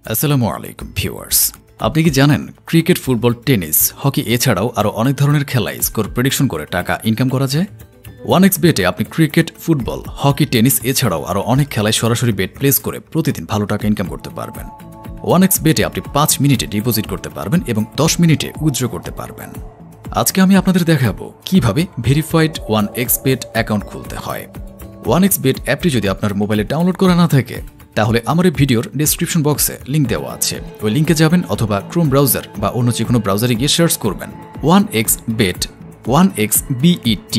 আসসালামু আলাইকুম ভিউয়ার্স। আপনি কি জানেন ক্রিকেট, ফুটবল, টেনিস, হকি এছাড়াও আরও অনেক ধরনের খেলায় স্কোর প্রেডিকশন করে টাকা ইনকাম করা যায়? 1xBet-এ আপনি ক্রিকেট, ফুটবল, হকি, টেনিস এছাড়াও আরও অনেক খেলায় সরাসরি বেট প্লেস করে প্রতিদিন ভালো টাকা ইনকাম করতে পারবেন। 1xBet-এ আপনি 5 মিনিটে ডিপোজিট করতে পারবেন এবং 10 মিনিটে উইথড্র করতে পারবেন। আজকে আমি আপনাদের দেখাবো কিভাবে ভেরিফাইড 1xBet অ্যাকাউন্ট খুলতে হয়। 1xBet অ্যাপটি যদি আপনার মোবাইলে ডাউনলোড করা না থাকে তাহলে আমার এই ভিডিওর ডেসক্রিপশন বক্সে লিঙ্ক দেওয়া আছে, ওই লিঙ্কে যাবেন অথবা ক্রোম ব্রাউজার বা অন্য যে কোনো ব্রাউজারে গিয়ে সার্চ করবেন 1xBet 1xBet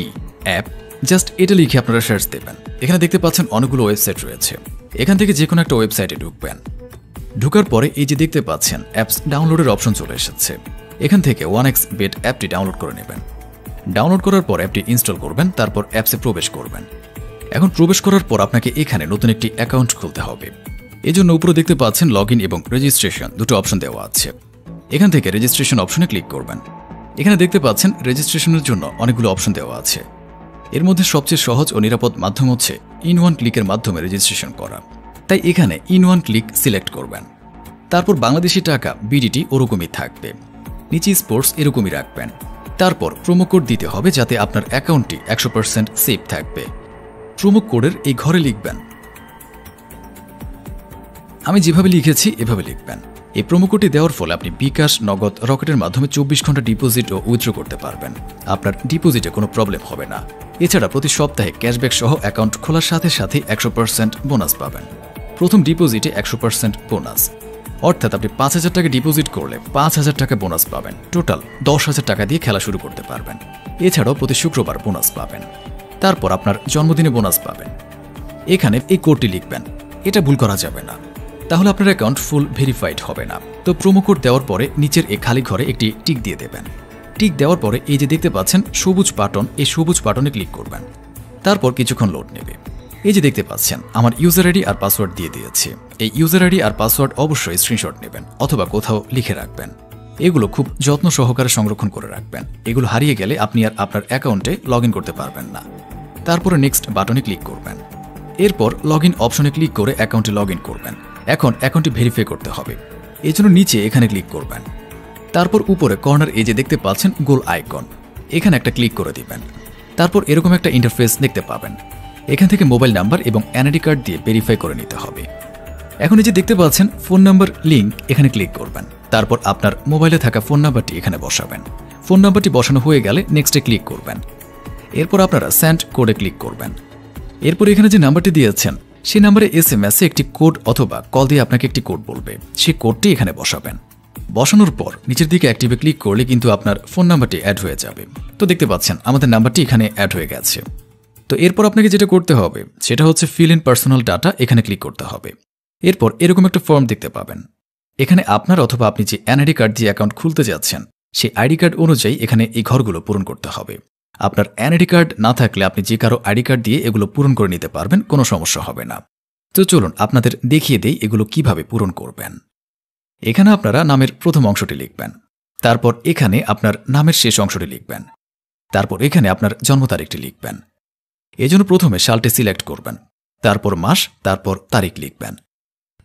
অ্যাপ। জাস্ট এটা লিখে আপনারা সার্চ দেবেন। এখানে দেখতে পাচ্ছেন অনেকগুলো ওয়েবসাইট রয়েছে। এখান থেকে যে কোনো একটা ওয়েবসাইটে ঢুকবেন। ঢুকার পরে এই যে দেখতে পাচ্ছেন অ্যাপস ডাউনলোডের অপশন চলে এসেছে। এখান থেকে 1xBet অ্যাপটি ডাউনলোড করে নেবেন। ডাউনলোড করার পর অ্যাপটি ইনস্টল করবেন, তারপর অ্যাপসে প্রবেশ করবেন। এখন প্রবেশ করার পর আপনাকে এখানে নতুন একটি অ্যাকাউন্ট খুলতে হবে। এই জন্য উপরে দেখতে পাচ্ছেন লগইন এবং রেজিস্ট্রেশন দুটো অপশন দেওয়া আছে। এখান থেকে রেজিস্ট্রেশন অপশনে ক্লিক করবেন। এখানে দেখতে পাচ্ছেন রেজিস্ট্রেশনের জন্য অনেকগুলো অপশন দেওয়া আছে। এর মধ্যে সবচেয়ে সহজ ও নিরাপদ মাধ্যম হচ্ছে ইন ওয়ান ক্লিকের মাধ্যমে রেজিস্ট্রেশন করা। তাই এখানে ইন ওয়ান ক্লিক সিলেক্ট করবেন। তারপর বাংলাদেশি টাকা বিডিটি ওরকমই থাকবে, নিচে স্পোর্টস এরকমই রাখবেন। তারপর প্রোমো কোড দিতে হবে যাতে আপনার অ্যাকাউন্টটি 100% সেফ থাকবে। প্রোমো কোডের এই ঘরে লিখবেন, আমি যেভাবে লিখেছি এভাবে লিখবেন। এই প্রোমো কোডটি দেওয়ার ফলে আপনি বিকাশ, নগদ, রকেটের মাধ্যমে 24 ঘন্টা ডিপোজিট ও উইথড্র করতে পারবেন। আপনার ডিপোজিটে কোনো প্রবলেম হবে না। এছাড়া প্রতি সপ্তাহে ক্যাশব্যাক সহ অ্যাকাউন্ট খোলার সাথে সাথে 100% বোনাস পাবেন। প্রথম ডিপোজিটে 100% বোনাস, অর্থাৎ আপনি 5,000 টাকা ডিপোজিট করলে 5,000 টাকা বোনাস পাবেন। টোটাল 10,000 টাকা দিয়ে খেলা শুরু করতে পারবেন। এছাড়াও প্রতি শুক্রবার বোনাস পাবেন। তারপর আপনার জন্মদিনে বোনাস পাবেন। এখানে এই কোডটি লিখবেন, এটা ভুল করা যাবে না, তাহলে আপনার অ্যাকাউন্ট ফুল ভেরিফাইড হবে না। তো প্রোমো কোড দেওয়ার পরে নিচের এই খালি ঘরে একটি টিক দিয়ে দেবেন। টিক দেওয়ার পরে এই যে দেখতে পাচ্ছেন সবুজ বাটন, এই সবুজ বাটনে ক্লিক করবেন। তারপর কিছুক্ষণ লোড নেবে। এই যে দেখতে পাচ্ছেন আমার ইউজার আইডি আর পাসওয়ার্ড দিয়ে দিয়েছি। এই ইউজার আইডি আর পাসওয়ার্ড অবশ্যই স্ক্রিনশট নেবেন অথবা কোথাও লিখে রাখবেন। এগুলো খুব যত্ন সহকারে সংরক্ষণ করে রাখবেন। এগুলো হারিয়ে গেলে আপনি আর আপনার অ্যাকাউন্টে লগ ইন করতে পারবেন না। তারপরে নেক্সট বাটনে ক্লিক করবেন। এরপর লগ ইন অপশনে ক্লিক করে অ্যাকাউন্টে লগ ইন করবেন। এখন অ্যাকাউন্টটি ভেরিফাই করতে হবে, এই জন্য নিচে এখানে ক্লিক করবেন। তারপর উপরে কর্নার এই যে দেখতে পাচ্ছেন গোল আইকন, এখানে একটা ক্লিক করে দিবেন। তারপর এরকম একটা ইন্টারফেস দেখতে পাবেন। এখান থেকে মোবাইল নাম্বার এবং এনআইডি কার্ড দিয়ে ভেরিফাই করে নিতে হবে। এখন এই যে দেখতে পাচ্ছেন ফোন নাম্বার লিঙ্ক, এখানে ক্লিক করবেন। তারপর আপনার মোবাইলে থাকা ফোন নাম্বারটি এখানে বসাবেন। ফোন নাম্বারটি বসানো হয়ে গেলে নেক্সটে ক্লিক করবেন। এরপর আপনারা সেন্ড কোডে ক্লিক করবেন। এরপর এখানে যে নাম্বারটি দিয়েছেন সেই নাম্বারে SMS-এ একটি কোড অথবা কল দিয়ে আপনাকে একটি কোড বলবে, সেই কোডটি এখানে বসাবেন। বসানোর পর নিচের দিকে অ্যাক্টিভে ক্লিক করলে কিন্তু আপনার ফোন নাম্বারটি অ্যাড হয়ে যাবে। তো দেখতে পাচ্ছেন আমাদের নাম্বারটি এখানে অ্যাড হয়ে গেছে। তো এরপর আপনাকে যেটা করতে হবে সেটা হচ্ছে ফিল ইন পার্সোনাল ডাটা, এখানে ক্লিক করতে হবে। এরপর এরকম একটা ফর্ম দেখতে পাবেন। এখানে আপনার অথবা আপনি যে এনআইডি কার্ড দিয়ে অ্যাকাউন্ট খুলতে যাচ্ছেন সেই আইডি কার্ড অনুযায়ী এখানে এই ঘরগুলো পূরণ করতে হবে। আপনার এনআইডি কার্ড না থাকলে আপনি যে কারো আইডি কার্ড দিয়ে এগুলো পূরণ করে নিতে পারবেন, কোনো সমস্যা হবে না। তো চলুন আপনাদের দেখিয়ে দেই এগুলো কিভাবে পূরণ করবেন। এখানে আপনারা নামের প্রথম অংশটি লিখবেন। তারপর এখানে আপনার নামের শেষ অংশটি লিখবেন। তারপর এখানে আপনার জন্ম তারিখটি লিখবেন। এজন্য প্রথমে সালটি সিলেক্ট করবেন, তারপর মাস, তারপর তারিখ লিখবেন।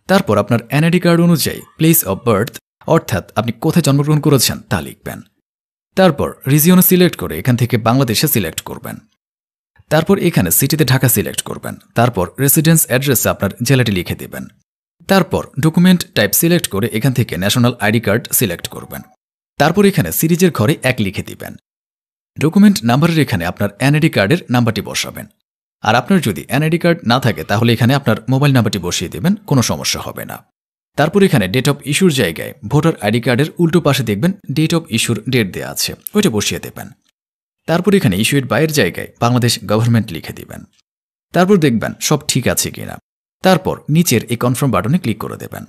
তারপর আপনার এনআইডি কার্ড অনুযায়ী প্লেস অফ বার্থ, অর্থাৎ আপনি কোথায় জন্মগ্রহণ করেছেন তা লিখবেন। তারপর রিজিয়ন সিলেক্ট করে এখান থেকে বাংলাদেশে সিলেক্ট করবেন। তারপর এখানে সিটিতে ঢাকা সিলেক্ট করবেন। তারপর রেসিডেন্স অ্যাড্রেসে আপনার জেলাটি লিখে দেবেন। তারপর ডকুমেন্ট টাইপ সিলেক্ট করে এখান থেকে ন্যাশনাল আইডি কার্ড সিলেক্ট করবেন। তারপর এখানে সিরিজের ঘরে 1 লিখে দিবেন। ডকুমেন্ট নাম্বারের এখানে আপনার এনআইডি কার্ডের নাম্বারটি বসাবেন। আর আপনার যদি এনআইডি কার্ড না থাকে তাহলে এখানে আপনার মোবাইল নাম্বারটি বসিয়ে দেবেন, কোনো সমস্যা হবে না। তারপর এখানে ডেট অফ ইস্যুর জায়গায় ভোটার আইডি কার্ডের উল্টো পাশে দেখবেন ডেট অফ ইস্যুর ডেট দেওয়া আছে, ওইটা বসিয়ে দেবেন। তারপর এখানে ইস্যুয়েড বাইয়ের জায়গায় বাংলাদেশ গভর্নমেন্ট লিখে দিবেন। তারপর দেখবেন সব ঠিক আছে কিনা। তারপর নিচের এই কনফার্ম বাটনে ক্লিক করে দেবেন।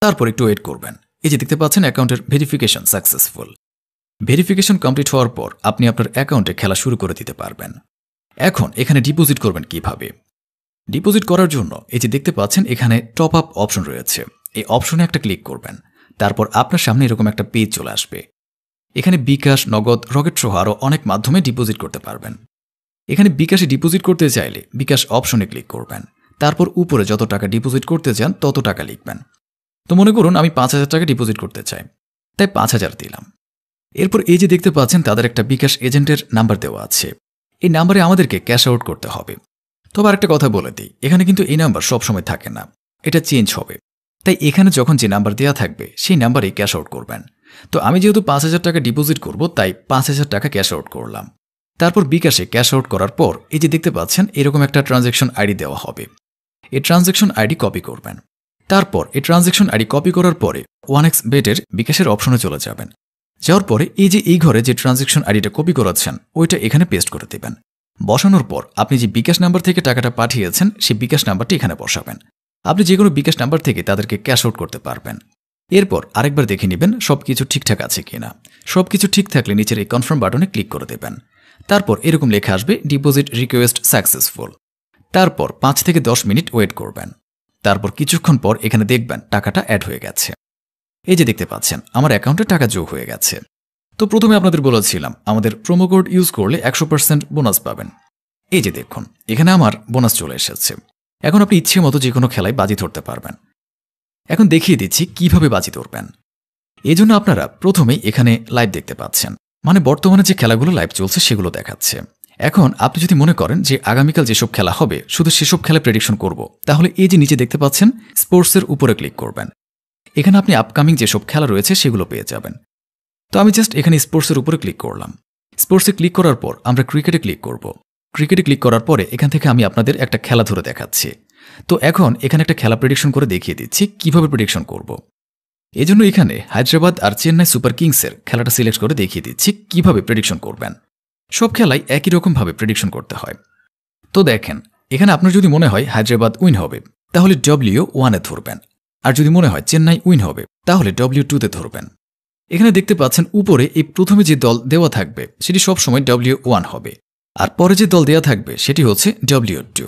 তারপর একটু ওয়েট করবেন। এই যে দেখতে পাচ্ছেন অ্যাকাউন্টের ভেরিফিকেশন সাকসেসফুল। ভেরিফিকেশন কমপ্লিট হওয়ার পর আপনি আপনার অ্যাকাউন্টে খেলা শুরু করে দিতে পারবেন। এখন এখানে ডিপোজিট করবেন কিভাবে? ডিপোজিট করার জন্য এই যে দেখতে পাচ্ছেন এখানে টপ আপ অপশন রয়েছে, এই অপশনে একটা ক্লিক করবেন। তারপর আপনার সামনে এরকম একটা পেজ চলে আসবে। এখানে বিকাশ, নগদ, রকেট সহ আরও অনেক মাধ্যমে ডিপোজিট করতে পারবেন। এখানে বিকাশে ডিপোজিট করতে চাইলে বিকাশ অপশনে ক্লিক করবেন। তারপর উপরে যত টাকা ডিপোজিট করতে চান তত টাকা লিখবেন। তো মনে করুন আমি 5,000 টাকা ডিপোজিট করতে চাই, তাই 5,000 দিলাম। এরপর এই যে দেখতে পাচ্ছেন তাদের একটা বিকাশ এজেন্টের নাম্বার দেওয়া আছে, এই নাম্বারে আমাদেরকে ক্যাশ আউট করতে হবে। তবে আরেকটা কথা বলে দিই, এখানে কিন্তু এই নাম্বার সবসময় থাকে না, এটা চেঞ্জ হবে। তাই এখানে যখন যে নাম্বার দেওয়া থাকবে সেই নাম্বারেই ক্যাশ আউট করবেন। তো আমি যেহেতু 5,000 টাকা ডিপোজিট করব, তাই 5,000 টাকা ক্যাশ আউট করলাম। তারপর বিকাশে ক্যাশ আউট করার পর এই যে দেখতে পাচ্ছেন এরকম একটা ট্রানজ্যাকশন আইডি দেওয়া হবে, এই ট্রানজ্যাকশন আইডি কপি করবেন। তারপর এই ট্রানজ্যাকশন আইডি কপি করার পরে 1xBet-এর বিকাশের অপশনে চলে যাবেন। যাওয়ার পরে এই যে এই ঘরে যে ট্রানজ্যাকশন আইডিটা কপি করাচ্ছেন ওইটা এখানে পেস্ট করে দেবেন। বসানোর পর আপনি যে বিকাশ নাম্বার থেকে টাকাটা পাঠিয়েছেন সেই বিকাশ নাম্বারটি এখানে বসাবেন। আপনি যে কোনো বিকাশ নাম্বার থেকে তাদেরকে ক্যাশ আউট করতে পারবেন। এরপর আরেকবার দেখে নেবেন সবকিছু ঠিকঠাক আছে কিনা। সবকিছু ঠিক থাকলে নিচের এই কনফার্ম বাটনে ক্লিক করে দেবেন। তারপর এরকম লেখা আসবে ডিপোজিট রিকোয়েস্ট সাকসেসফুল। তারপর 5 থেকে 10 মিনিট ওয়েট করবেন। তারপর কিছুক্ষণ পর এখানে দেখবেন টাকাটা অ্যাড হয়ে গেছে। এই যে দেখতে পাচ্ছেন আমার অ্যাকাউন্টে টাকা যোগ হয়ে গেছে। তো প্রথমে আপনাদের বলেছিলাম আমাদের প্রোমো কোড ইউজ করলে 100% বোনাস পাবেন। এই যে দেখুন এখানে আমার বোনাস চলে এসেছে। এখন আপনি ইচ্ছে মতো যে কোনো খেলায় বাজি ধরতে পারবেন। এখন দেখিয়ে দিচ্ছি কিভাবে বাজি ধরবেন। এই জন্য আপনারা প্রথমেই এখানে লাইভ দেখতে পাচ্ছেন, মানে বর্তমানে যে খেলাগুলো লাইভ চলছে সেগুলো দেখাচ্ছে। এখন আপনি যদি মনে করেন যে আগামীকাল যেসব খেলা হবে শুধু সেসব খেলা প্রেডিকশন করব, তাহলে এই যে নিচে দেখতে পাচ্ছেন স্পোর্টসের উপরে ক্লিক করবেন। এখানে আপনি আপকামিং যেসব খেলা রয়েছে সেগুলো পেয়ে যাবেন। তো আমি জাস্ট এখানে স্পোর্টসের উপরে ক্লিক করলাম। স্পোর্টসে ক্লিক করার পর আমরা ক্রিকেটে ক্লিক করব। ক্রিকেটে ক্লিক করার পরে এখান থেকে আমি আপনাদের একটা খেলা ধরে দেখাচ্ছি। তো এখন এখানে একটা খেলা প্রেডিকশন করে দেখিয়ে দিচ্ছি কিভাবে প্রেডিকশন করব। এজন্য এখানে হায়দ্রাবাদ আর চেন্নাই সুপার কিংসের খেলাটা সিলেক্ট করে দেখিয়ে দিচ্ছি কিভাবে প্রেডিকশন করবেন। সব খেলাই একই রকমভাবে প্রেডিকশন করতে হয়। তো দেখেন এখানে আপনার যদি মনে হয় হায়দ্রাবাদ উইন হবে তাহলে W1-এ ধরবেন, আর যদি মনে হয় চেন্নাই উইন হবে তাহলে W2-তে ধরবেন। এখানে দেখতে পাচ্ছেন উপরে এই প্রথমে যে দল দেওয়া থাকবে সেটি সবসময় W1 হবে, আর পরে যে দল দেওয়া থাকবে সেটি হচ্ছে W2।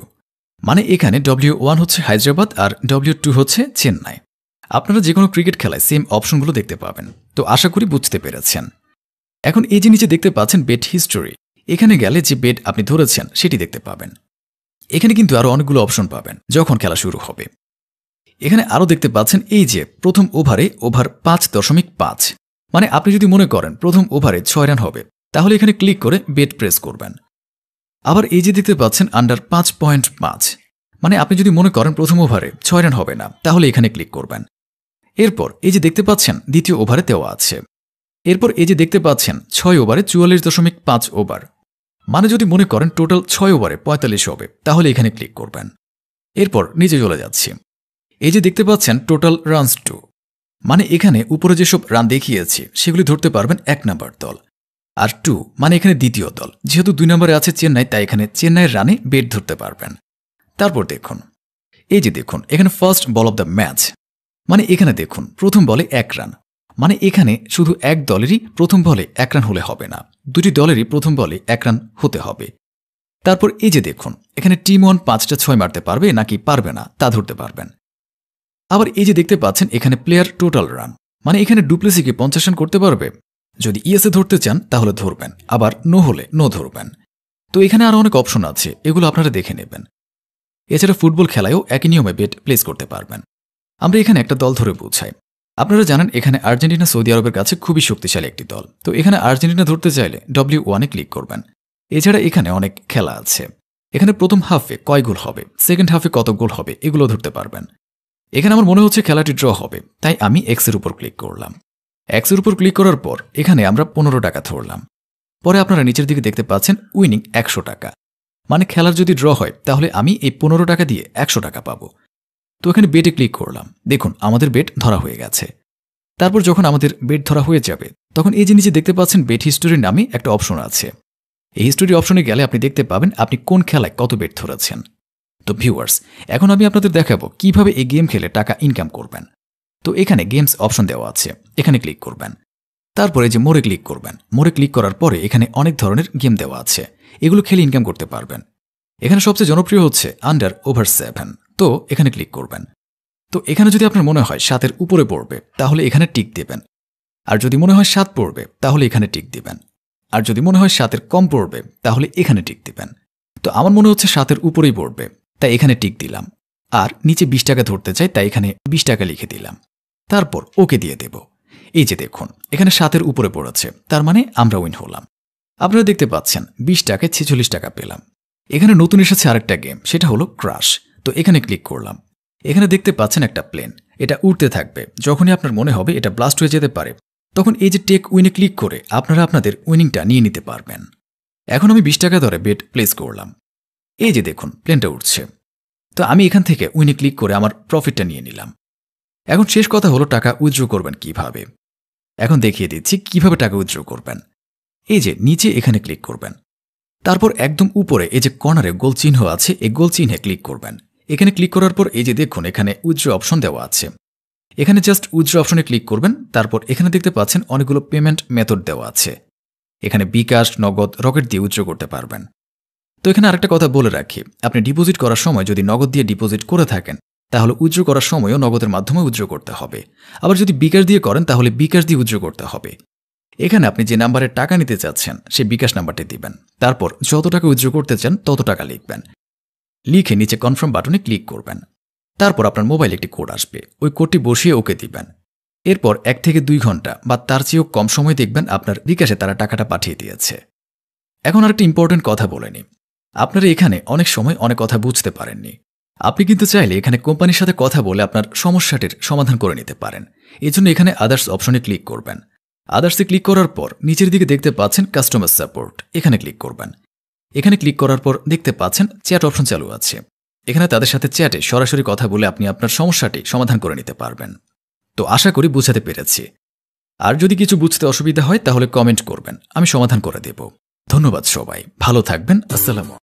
মানে এখানে W1 হচ্ছে হায়দ্রাবাদ আর W2 হচ্ছে চেন্নাই। আপনারা যে কোনো ক্রিকেট খেলায় সেম অপশনগুলো দেখতে পাবেন। তো আশা করি বুঝতে পেরেছেন। এখন এই যে নিচে দেখতে পাচ্ছেন বেট হিস্টোরি, এখানে গেলে যে বেট আপনি ধরেছেন সেটি দেখতে পাবেন। এখানে কিন্তু আরও অনেকগুলো অপশন পাবেন যখন খেলা শুরু হবে। এখানে আরও দেখতে পাচ্ছেন এই যে প্রথম ওভারে ওভার 5.5, মানে আপনি যদি মনে করেন প্রথম ওভারে 6 রান হবে তাহলে এখানে ক্লিক করে বেট প্রেস করবেন। আবার এই যে দেখতে পাচ্ছেন আন্ডার 5.5, মানে আপনি যদি মনে করেন প্রথম ওভারে 6 রান হবে না তাহলে এখানে ক্লিক করবেন। এরপর এই যে দেখতে পাচ্ছেন দ্বিতীয় ওভারে দেওয়া আছে। এরপর এই যে দেখতে পাচ্ছেন 6 ওভারে 44.5 ওভার, মানে যদি মনে করেন টোটাল 6 ওভারে 45 হবে তাহলে এখানে ক্লিক করবেন। এরপর নিচে চলে যাচ্ছি। এই যে দেখতে পাচ্ছেন টোটাল রানস 2, মানে এখানে উপরে যেসব রান দেখিয়েছি সেগুলি ধরতে পারবেন 1 নম্বর দল, আর 2 মানে এখানে দ্বিতীয় দল। যেহেতু 2 নম্বরে আছে চেন্নাই তাই এখানে চেন্নাইয়ের রানে বেট ধরতে পারবেন। তারপর দেখুন এই যে দেখুন এখানে first ball of the match, মানে এখানে দেখুন প্রথম বলে 1 রান, মানে এখানে শুধু এক দলেরই প্রথম বলে 1 রান হলে হবে না, দুটি দলেরই প্রথম বলে 1 রান হতে হবে। তারপর এই যে দেখুন এখানে টিম 1 5টা 6 মারতে পারবে নাকি পারবে না তা ধরতে পারবেন। আবার এই যে দেখতে পাচ্ছেন এখানে প্লেয়ার টোটাল রান, মানে এখানে ডুপ্লেসিকে 50 রান করতে পারবে। যদি ইয়েসে ধরতে চান তাহলে ধরবেন, আবার নো হলে নো ধরবেন। তো এখানে আরও অনেক অপশন আছে, এগুলো আপনারা দেখে নেবেন। এছাড়া ফুটবল খেলায়ও একই নিয়মে বেট প্লেস করতে পারবেন। আমরা এখানে একটা দল ধরে বুঝাই। আপনারা জানেন এখানে আর্জেন্টিনা সৌদি আরবের কাছে খুবই শক্তিশালী একটি দল। তো এখানে আর্জেন্টিনা ধরতে চাইলে W1-এ ক্লিক করবেন। এছাড়া এখানে অনেক খেলা আছে। এখানে প্রথম হাফে কয় গোল হবে, সেকেন্ড হাফে কত গোল হবে এগুলো ধরতে পারবেন। এখানে আমার মনে হচ্ছে খেলাটি ড্র হবে, তাই আমি এক্সের উপর ক্লিক করলাম। এক্সের উপর ক্লিক করার পর এখানে আমরা 15 টাকা ধরলাম। পরে আপনারা নিচের দিকে দেখতে পাচ্ছেন উইনিং 100 টাকা, মানে খেলার যদি ড্র হয় তাহলে আমি এই 15 টাকা দিয়ে 100 টাকা পাবো। তো এখানে বেটে ক্লিক করলাম। দেখুন আমাদের বেট ধরা হয়ে গেছে। তারপর যখন আমাদের বেট ধরা হয়ে যাবে তখন এই যে নিচে দেখতে পাচ্ছেন বেট হিস্টোরি নামে একটা অপশন আছে। এই হিস্টোরি অপশনে গেলে আপনি দেখতে পাবেন আপনি কোন খেলায় কত বেট ধরেছেন। তো ভিউয়ার্স, এখন আমি আপনাদের দেখাবো কিভাবে এই গেম খেলে টাকা ইনকাম করবেন। তো এখানে গেমস অপশন দেওয়া আছে, এখানে ক্লিক করবেন। তারপরে যে মোড়ে ক্লিক করবেন। মোড়ে ক্লিক করার পরে এখানে অনেক ধরনের গেম দেওয়া আছে, এগুলো খেলে ইনকাম করতে পারবেন। এখানে সবচেয়ে জনপ্রিয় হচ্ছে আন্ডার ওভার 7, তো এখানে ক্লিক করবেন। তো এখানে যদি আপনার মনে হয় 7-এর উপরে পড়বে তাহলে এখানে টিক দেবেন, আর যদি মনে হয় 7 পড়বে তাহলে এখানে টিক দিবেন, আর যদি মনে হয় 7-এর কম পড়বে তাহলে এখানে টিক দিবেন। তো আমার মনে হচ্ছে 7-এর উপরেই পড়বে, তাই এখানে টিক দিলাম। আর নিচে 20 টাকা ধরতে চাই তাই এখানে 20 টাকা লিখে দিলাম। তারপর ওকে দিয়ে দেব। এই যে দেখুন এখানে 7-এর উপরে পড়েছে, তার মানে আমরা উইন হলাম। আপনারা দেখতে পাচ্ছেন 20 টাকায় 46 টাকা পেলাম। এখানে নতুন এসেছে আরেকটা গেম, সেটা হলো ক্রাশ। তো এখানে ক্লিক করলাম। এখানে দেখতে পাচ্ছেন একটা প্লেন, এটা উড়তে থাকবে। যখনই আপনার মনে হবে এটা ব্লাস্ট হয়ে যেতে পারে, তখন এই যে টেক উইনে ক্লিক করে আপনারা আপনাদের উইনিংটা নিয়ে নিতে পারবেন। এখন আমি 20 টাকা ধরে বেট প্লেস করলাম। এই যে দেখুন প্লেনটা উঠছে। তো আমি এখান থেকে উইনে ক্লিক করে আমার প্রফিটটা নিয়ে নিলাম। এখন শেষ কথা হলো টাকা উইথড্র করবেন কিভাবে। এখন দেখিয়ে দিচ্ছি কিভাবে টাকা উইথড্র করবেন। এই যে নিচে এখানে ক্লিক করবেন, তারপর একদম উপরে এই যে কর্নারে গোল চিহ্ন আছে, এই গোল চিহ্নে ক্লিক করবেন। এখানে ক্লিক করার পর এই যে দেখুন এখানে উইথড্র অপশন দেওয়া আছে, এখানে জাস্ট উইথড্র অপশনে ক্লিক করবেন। তারপর এখানে দেখতে পাচ্ছেন অনেকগুলো পেমেন্ট মেথড দেওয়া আছে, এখানে বিকাশ, নগদ, রকেট দিয়ে উইথড্র করতে পারবেন। তো এখানে আরেকটা কথা বলে রাখি, আপনি ডিপোজিট করার সময় যদি নগদ দিয়ে ডিপোজিট করে থাকেন তাহলে উইথড্র করার সময়ও নগদের মাধ্যমে উইথড্র করতে হবে। আবার যদি বিকাশ দিয়ে করেন তাহলে বিকাশ দিয়ে উইথড্র করতে হবে। এখানে আপনি যে নাম্বারে টাকা নিতে চাচ্ছেন সেই বিকাশ নাম্বারটি দিবেন, তারপর যত টাকা উইথড্র করতে চান তত টাকা লিখবেন। লিখে নিচে কনফার্ম বাটনে ক্লিক করবেন। তারপর আপনার মোবাইলে একটি কোড আসবে, ওই কোডটি বসিয়ে ওকে দিবেন। এরপর 1 থেকে 2 ঘন্টা বা তার চেয়েও কম সময় দেখবেন আপনার বিকাশে তারা টাকাটা পাঠিয়ে দিয়েছে। এখন আরেকটা ইম্পর্টেন্ট কথা বলে নিই, আপনারা এখানে অনেক সময় অনেক কথা বুঝতে পারেননি। আপনি কিন্তু চাইলে এখানে কোম্পানির সাথে কথা বলে আপনার সমস্যাটির সমাধান করে নিতে পারেন। এজন্য এখানে আদার্স অপশনে ক্লিক করবেন। আদার্সে ক্লিক করার পর নিচের দিকে দেখতে পাচ্ছেন কাস্টমার সাপোর্ট, এখানে ক্লিক করবেন। এখানে ক্লিক করার পর দেখতে পাচ্ছেন চ্যাট অপশন চালু আছে, এখানে তাদের সাথে চ্যাটে সরাসরি কথা বলে আপনি আপনার সমস্যাটি সমাধান করে নিতে পারবেন। তো আশা করি বুঝাতে পেরেছি। আর যদি কিছু বুঝতে অসুবিধা হয় তাহলে কমেন্ট করবেন, আমি সমাধান করে দেব। ধন্যবাদ সবাই, ভালো থাকবেন। আসসালামু